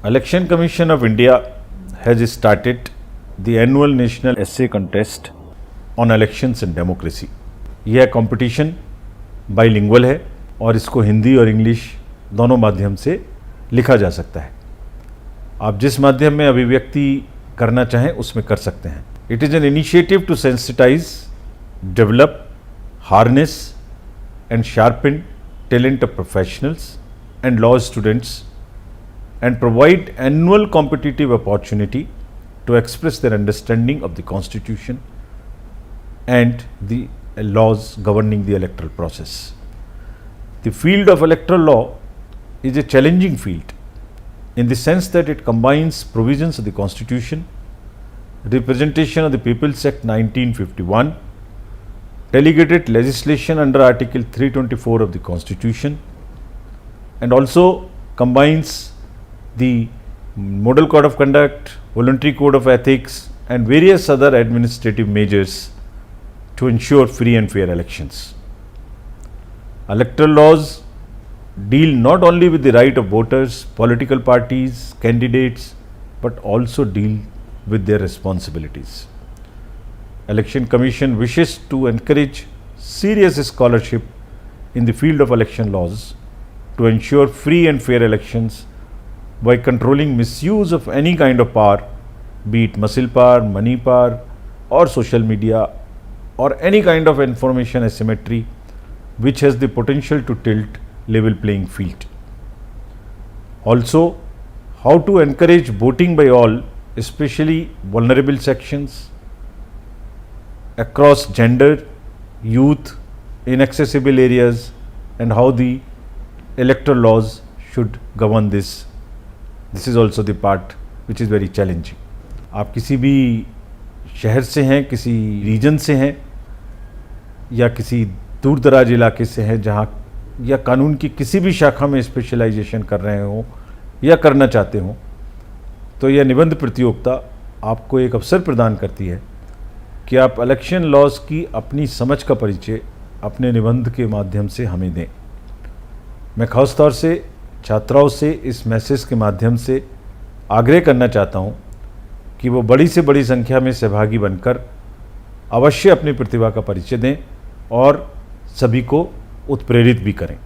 Election Commission of India has started the annual national essay contest on elections and democracy. यह competition bilingual है और इसको हिंदी और English दोनों माध्यम से लिखा जा सकता है। आप जिस माध्यम में अभिव्यक्ति करना चाहें उसमें कर सकते हैं। It is an initiative to sensitize, develop, harness and sharpen talent of professionals and law students and provide annual competitive opportunity to express their understanding of the constitution and the laws governing the electoral process. The field of electoral law is a challenging field in the sense that it combines provisions of the constitution, representation of the People's Act 1951, delegated legislation under Article 324 of the Constitution, and also combines the Model Code of Conduct, Voluntary Code of Ethics and various other administrative measures to ensure free and fair elections. Electoral laws deal not only with the right of voters, political parties, candidates, but also deal with their responsibilities. Election Commission wishes to encourage serious scholarship in the field of election laws to ensure free and fair elections by controlling misuse of any kind of power, be it muscle power, money power or social media or any kind of information asymmetry which has the potential to tilt level playing field. Also, how to encourage voting by all, especially vulnerable sections across gender, youth, inaccessible areas, and how the electoral laws should govern this. This is also the part which is very challenging. आप किसी भी शहर से हैं, किसी reason से हैं या किसी दूर दराज इलाके से हैं जहाँ या कानून की किसी भी शाखा में स्पेशलाइजेशन कर रहे हों या करना चाहते हों, तो यह निबंध प्रतियोगिता आपको एक अवसर प्रदान करती है कि आप इलेक्शन लॉज की अपनी समझ का परिचय अपने निबंध के माध्यम से हमें दें। मैं खास तौर से छात्राओं से इस मैसेज के माध्यम से आग्रह करना चाहता हूं कि वो बड़ी से बड़ी संख्या में सहभागी बनकर अवश्य अपनी प्रतिभा का परिचय दें और सभी को उत्प्रेरित भी करें।